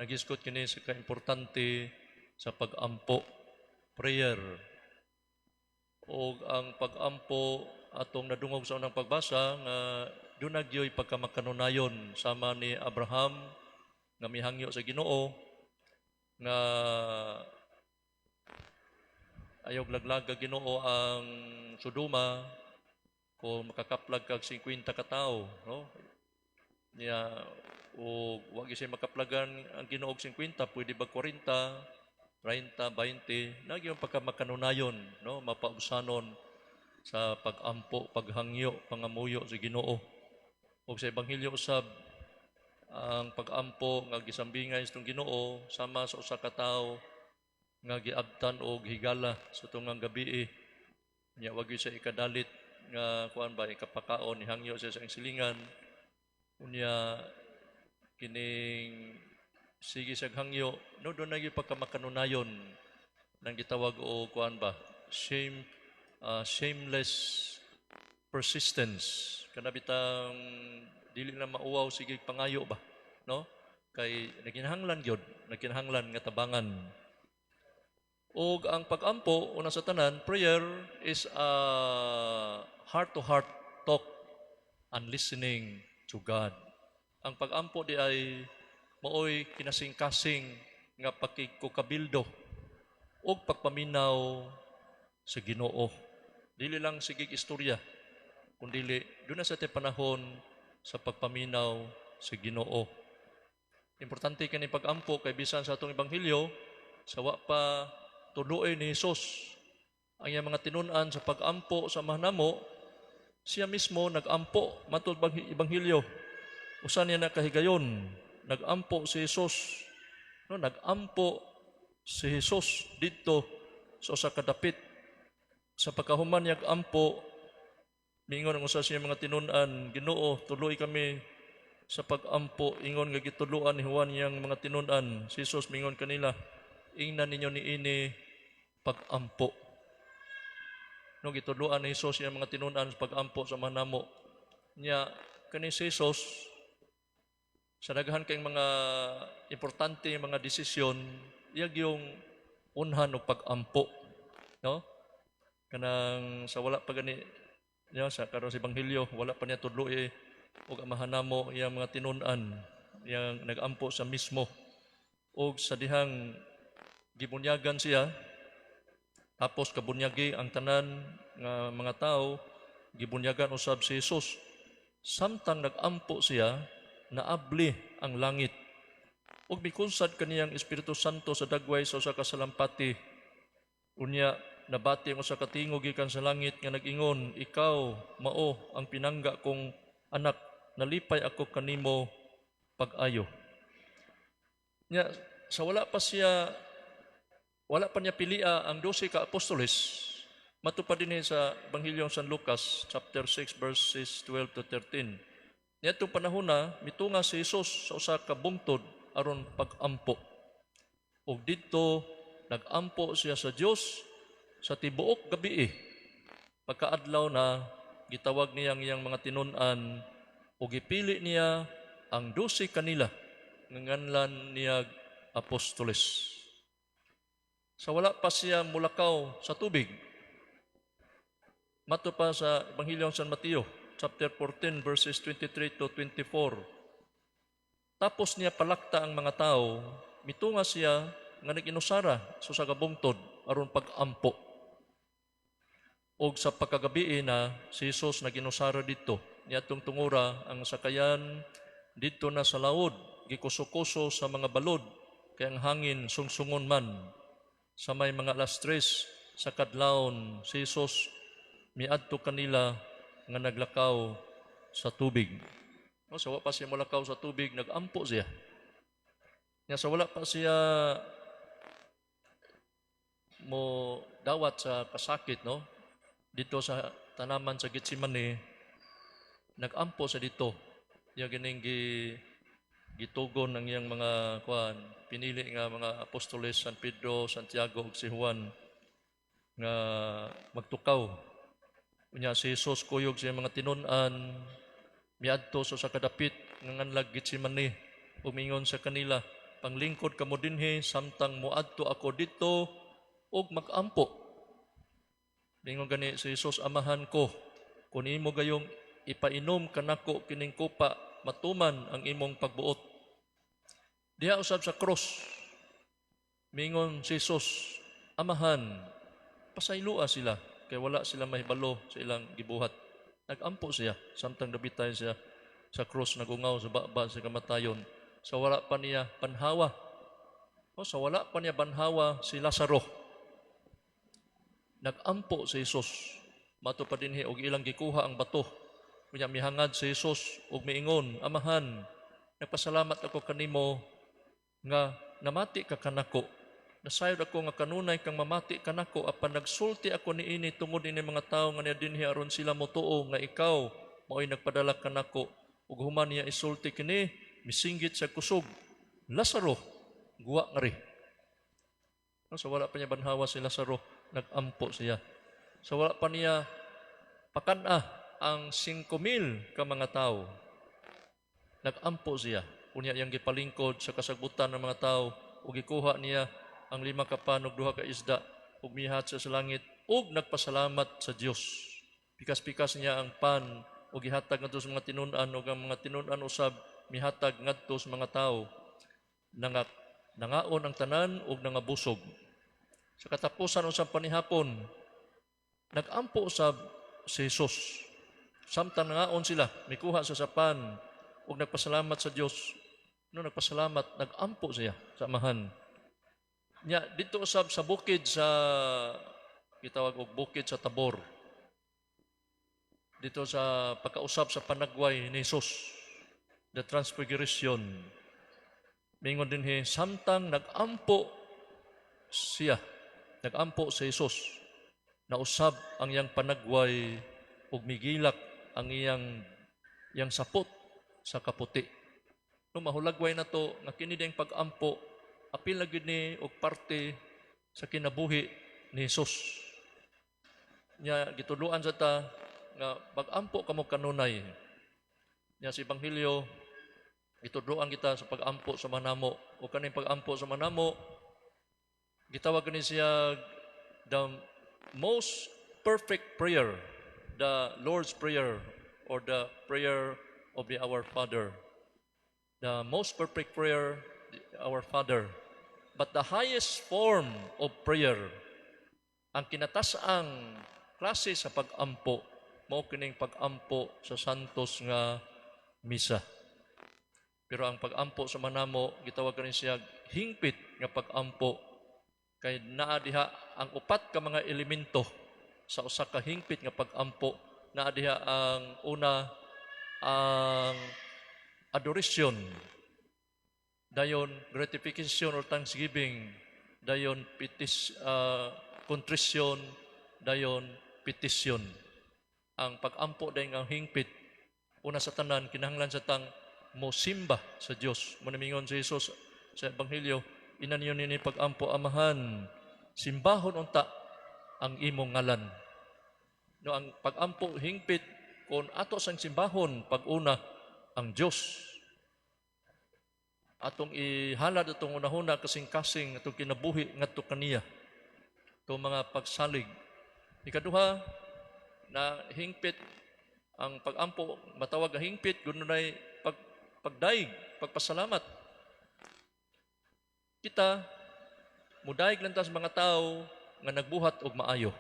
nagisgot kini sa kaimportante sa pag-ampo, prayer. O ang pag-ampo atong nadungog sa unang pagbasa nga doon nagyoy pagkamakanunayon sama ni Abraham nga mihangyo sa Ginoo nga ayaw laglag ka Ginoo ang Sodoma kung makakaplag kag 50 ka tao, no? Niya o wag siya makaplagan ang Ginoo og 50, pwede ba 40, 30, 20, nagyong pagkamakanunayon, no? Mapausanon sa pag-ampo, paghangyo, pangamuyo sa Ginoo. O sa Ebanghelyo usab ang pag-ampo nga gisambingay sa itong Ginoo sama sa usa ka tawo nga giabtan og higala sa tungang gabi. Nya wag gyud siya ikadalit nga kuan ba ikapakaon ihangyo siya sa silingan. Unya kining sige sa hangyo no do na gyud pagkamakanunayon nang gitawag og kuan ba shameless persistence kana bitang dili na mauwaw sige pangayo ba, no? Kay naginahanglan gyud, naginahanglan nga tabangan. Og ang pag-ampo una sa tanan, prayer is a heart-to-heart talk and listening to God. Ang pag-ampo di ay maoy kinasing-kasing nga pakikukabildo og pagpaminaw sa Ginoo. Dili lang sigig istorya, kundi doon na sa te panahon sa pagpaminaw sa Ginoo. Importante kani pag-ampo kay bisan sa atong ebanghelyo sa wa pa tuloy ni Hesus ang iyang mga tinun-an sa pag-ampo sa mahnamo, siya mismo nag-ampo matud ebanghelyo. Usa niya nakahigayon, nag-ampo si Hesus. No, nag-ampo si Hesus didto sa usa ka dapit. Sa pagkahuman niya ampo, mingon ang usa siya mga tinun-an, Ginoo, tuloy kami sa pag-ampo. Ingon nga gituluan ni Juan yang mga tinun-an. Si Jesus mingon kanila, ingnan ninyo ni ini pag-ampo. No, gituluan ni Jesus yang mga tinun-an sa pag-ampo sa manamo. Nya kani si Jesus sa daghan kay mga importante mga desisyon, iyag yung unhan og pag-ampo, no? Kanang sa wala pa gani niya sa karon sa ebanghelyo wala pa niya tudloy og mahanamo iyang mga tinun-an yang nag-ampo sa mismo og sa dihang gibunyagan siya tapos kabunyagi ang tanan nga mga tao gibunyagan usab si Jesus samtang nag-ampo siya naabli ang langit ug mikunsad kaniyang Espiritu Santo sa dagway sa usa ka salampati unya nabati ang usa ka tingog gikan sa langit nga nag-ingon, ikaw mao ang pinangga kong anak, nalipay ako kanimo pag-ayo. Nya sa wala pa niya pilia ang 12 ka apostoles. Matupad din sa Ebanghelyo San Lucas chapter 6 verses 12 to 13. Niadtong panahon na mitunga si Jesus sa usa ka bungtod aron pag-ampo. Ug didto nag-ampo siya sa Dios sa tibuok gabi. Pagkaadlaw na gitawag niya ang iyang mga tinun-an o gipili niya ang 12 kanila nga nganlan niya apostoles. Sa wala pa siya mulakaw sa tubig. Mato pa sa Ebanghelyo San Mateo chapter 14 verses 23 to 24. Tapos niya palakta ang mga tao, mitunga siya nga nag-inusara sa sagabungtod aron pag-ampo. Og sa pagkagabi na si Jesus nag-inusara dito, niadtong tungura ang sakayan dito na sa laod, gikuso-kuso sa mga balod, kay ang hangin sungsungon man. Sa may mga alas 3 sa kadlawon, si Jesus miadto kanila nga naglakaw sa tubig. No, sa wala pa siya mulakaw sa tubig, nag-ampo siya. Nya sa wala pa siya mo dawat sa kasakit, no? Dito sa tanaman sa Getsemani, nag-ampo sa dito. Yung gining gitugon ng iyang mga kuan, pinili nga mga apostoles San Pedro, Santiago ug si Juan nga magtukaw. Unya si Jesus kuyog sa mga tinun-an miadto sa kadapit nga nganlag Getsemani, umingon sa kanila, panglingkod kamo dinhi samtang moadto ako dito ug magampo. Mingon gani si Jesus, amahan ko, kung imo gayong ipainom kanako kining kupa, matuman ang imong pagbuot. Diha usab sa cross, mingon si Jesus, amahan, pasaylua sila, kay wala sila mahibalo sa ilang gibuhat. Nagampo siya, samtang nabitay siya sa cross, nagungaw sa baba sa kamatayon. Sa wala pa niya banhawa, sa wala pa niya banhawa si Lazaro, nagampo si Jesus. Mato pa dinhi og ilang gikuha ang bato. Kunya mihangad si Jesus og miingon, amahan, nagpasalamat ako kanimo nga namati ka kanako. Nasayod ako nga kanunay kang mamati kanako apan nagsulti ako niini tungod ini mga tawo nga niya dinhi aron sila motuo nga ikaw mao'y nagpadala kanako. Ug human niya isulti kini, misinggit sa kusog, Lazaro, guwa nga ri. So wala pa niya banhawa si Lazaro, nagampo siya. So wala pa niya pakana ang 5,000 ka mga tao, nagampo siya. Unya iyang gipalingkod sa kasagutan ng mga tao, ug gikuha niya ang 5 ka pan ug 2 ka isda, ug mihat sa langit, ug nagpasalamat sa Dios. Pikas-pikas niya ang pan, ug gihatag ngadto sa mga tinun-an, ug ang mga tinun-an usab mihatag ngadto sa mga tao. Nangaon ang tanan ug nangabusog. Sa katapusan usab panihapon, nagampo usab si Jesus. Samtang nangaon sila, mikuha sa sapan ug nagpasalamat sa Dios. No nagpasalamat, nagampo siya sa amahan. Nya dito usab sa bukid sa gitawag og bukid sa Tabor. Dito sa pagkausap sa panagway ni Jesus, the Transfiguration. Mingon dinhi samtang nagampo siya, nagampo si Jesus, nausab ang iyang panagway ug migilak ang iyang sapot sa kaputi. No mahulagway na to nga kini ding pagampo apil na gyud ni og parte sa kinabuhi ni Jesus. Nya gituluan sa ta nga pagampo kamo kanunay. Nya sa ebanghelyo itudloan kita sa pagampo sa manamo, o kaning pagampo sa manamo gitawag kani siya the most perfect prayer, the Lord's Prayer, or the prayer of the Our Father. The most perfect prayer, Our Father. But the highest form of prayer, ang kinatasaang klase sa pagampo, mao kining pagampo sa santos nga misa. Pero ang pagampo sa manamo, gitawag kani siya hingpit nga pagampo, kay naa diha ang upat ka mga elemento sa usa ka hingpit nga pagampo. Naa diha ang una, ang adoration, dayon gratification or thanksgiving, dayon contrition, dayon petition. Ang pagampo dayon ang hingpit, una sa tanan kinahanglan sa tang mosimba sa Dios. Munamingon si Jesus sa ebanghelyo, inanyo nini pagampo, amahan, simbahon unta ang imong ngalan. No, ang pagampo hingpit kon ato sang simbahon pag-una ang Dios. Atong ihalad atong unahuna kasing-kasing atong kinabuhi ngadto kaniya. Ito mga pagsalig. Ikaduha, na hingpit ang pagampo, matawag nga hingpit, gununay pagdaig, pagpasalamat. Kita, mudaig lang ta sa mga tao nga nagbuhat og maayo.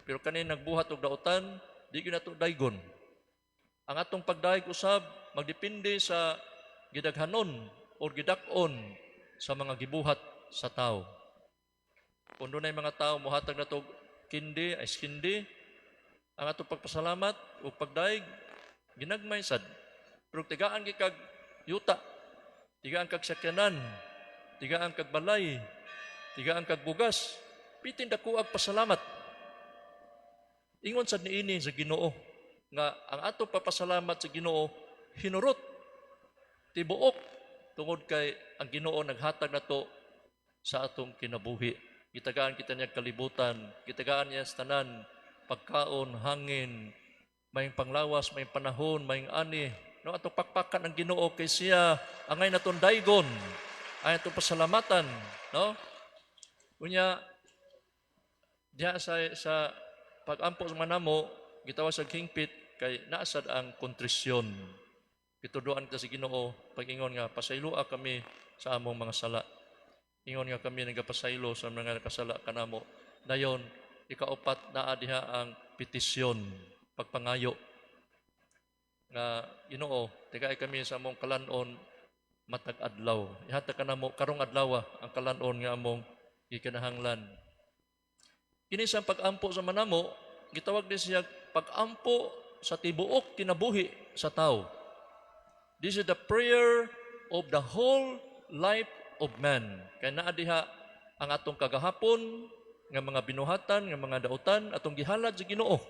Pero kanin nagbuhat og daotan, di gyud nato daygon. Ang atong pagdaig usab magdepende sa gidaghanon o gidak-on sa mga gibuhat sa tao. Kung doon ay mga tao muhatag na ito kindi, ay skindi, ang atong pagpasalamat o pagdaig, ginagmay sad. Pero tigaan kag yuta, tigaan kag sakyanan, tigaan kag balay, tigaan kag bugas, pitin dako ag pasalamat. Ingon sad niini sa Ginoo nga ang atong papasalamat sa Ginoo hinurot tibuok tungod kay ang Ginoo naghatag nato sa atong kinabuhi. Gitagaan kita niya kalibutan, gitagaan niya sa tanan, pagkaon, hangin, may panglawas, may panahon, may ani. No, atong pakpakan ang Ginoo kay siya angay naton daygon ay atong pasalamatan, no? Unya diha sa pag-ampo sa manamo, gitawag sa hingpit kay naasad ang kontrisyon. Pituduan kita sa Ginoo pag-ingon nga pasayloa kami sa among mga sala. Ingon nga kami nagapasaylo sa mga nakasala kanamo. Dayon ikaupat naa diha ang petisyon, pagpangayo nga Ginoo, tigay kami sa among kalanon matag adlaw. Ihatag kanamo karong adlaw ang kalanon nga among gikinahanglan. Kini sa pag-ampo sa manamo, gitawag din siya pag-ampo sa tibuok kinabuhi sa tao. This is the prayer of the whole life of man. Kaya naa diha ang atong kagahapon nga mga binuhatan, nga mga dautan, atong gihalad sa Ginoo.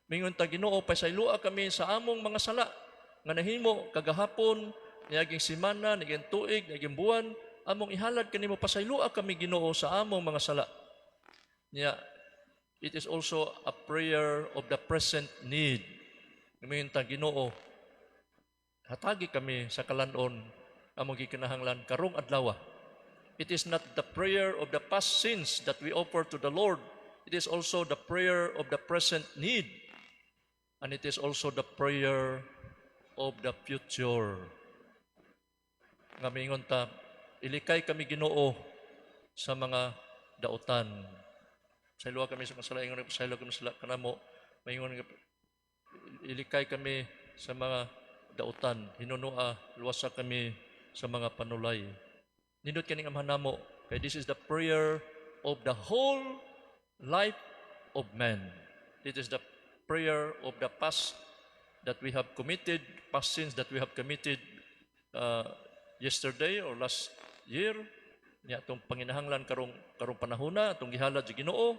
Mingon ta Ginoo, pasaylua kami sa among mga sala nga nahimo kagahapon, niaging semana, niaging tuig, niaging buwan, among ihalad kanimo pasaylua kami Ginoo sa among mga sala. Yeah, it is also a prayer of the present need. Mingon ta Ginoo, hatagi kami sa kalanon among gikinahanglan karong adlaw. It is not the prayer of the past sins that we offer to the Lord. It is also the prayer of the present need. And it is also the prayer of the future. Nga mingon ta, ilikay kami Ginoo sa mga dautan. Saylo kami sa masala, ingon saylo kami sa kanamo, mingon ilikay kami sa mga dautan, hinunua, luwasa kami sa mga panulay. Nindot kaning amhanamo, kay this is the prayer of the whole life of man. It is the prayer of the past that we have committed, past sins that we have committed yesterday or last year. Niya atong panginahanglan karong panahona, atong gihalad sa Ginoo,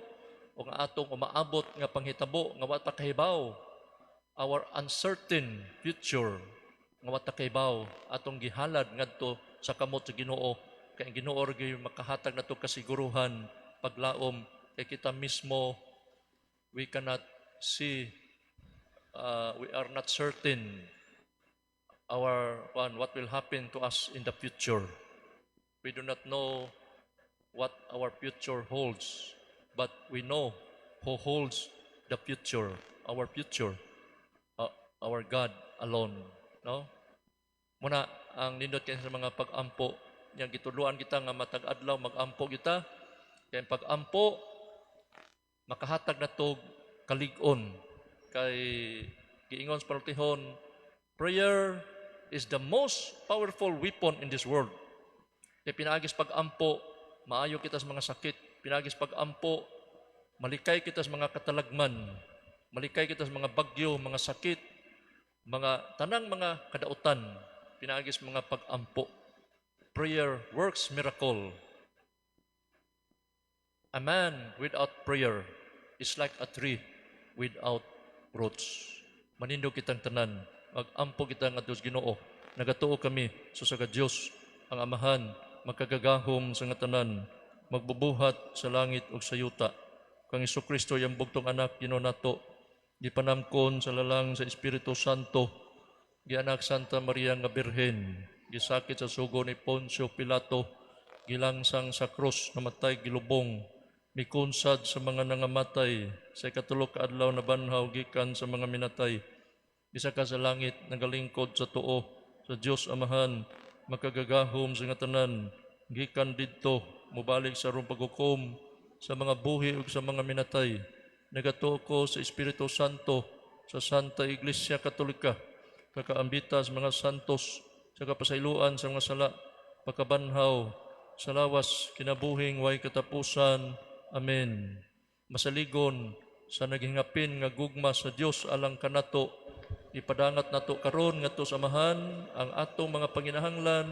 o nga atong umaabot nga panghitabo nga wa ta kahibaw, our uncertain future nga wa ta kahibaw, atong gihalad ngadto sa kamot sa Ginoo, kay ang Ginoo gyud makahatag nato kasiguruhan paglaom, kay kita mismo we cannot see, we are not certain what will happen to us in the future. We do not know what our future holds, but we know who holds the future, our future, our God alone. No? Muna, ang nindot kayo sa mga pag-ampo, yang gituluan kita nga matag adlaw mag-ampo kita, kaya pag-ampo, makahatag na to kalig-on. Kay giingon sa panultihon, prayer is the most powerful weapon in this world. Kaya pinaagis pag-ampo, maayo kita sa mga sakit. Pinagis pag-ampo, malikay kita sa mga katalagman, malikay kita sa mga bagyo, mga sakit, mga tanang mga kadautan, pinagis mga pag-ampo. Prayer works miracle. A man without prayer is like a tree without roots. Manindo kitang tanan, mag-ampo kita nga Diyos Ginoo, nagatuo kami sa Diyos, ang Amahan, magkagagahom sa nga tanan, magbubuhat sa langit ug sa yuta. Kang Jesucristo yang bugtong anak Ginoo nato, gipanamkon sa lalang sa Espiritu Santo, gianak Santa Maria nga Birhen, gisakit sa sugo ni Poncio Pilato, gilangsang sa krus, namatay gilubong, mikunsad sa mga nangamatay, sa ikatulok ka adlaw na banhaw gikan sa mga minatay, gisaka sa langit nagalingkod sa tuo sa Dios Amahan, makagagahom sa nga tanan, gikan didto mubalik sa rong paghukom sa mga buhi ug sa mga minatay. Nagatuo ko sa Espiritu Santo, sa Santa Iglesia Katolika, kakaambita sa mga santos, sa kapasayloan sa mga sala, pagkabanhaw, sa lawas, kinabuhing way katapusan. Amen. Masaligon sa naghingapin nga gugma sa Dios alang kanato, ipadangat nato karon ngadto sa Amahan ang atong mga panginahanglan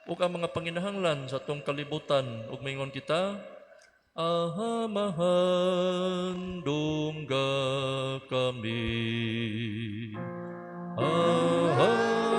ug ang mga panginahanglan sa atong kalibutan, ug maingon kita, Amahan dungga kami. Amahan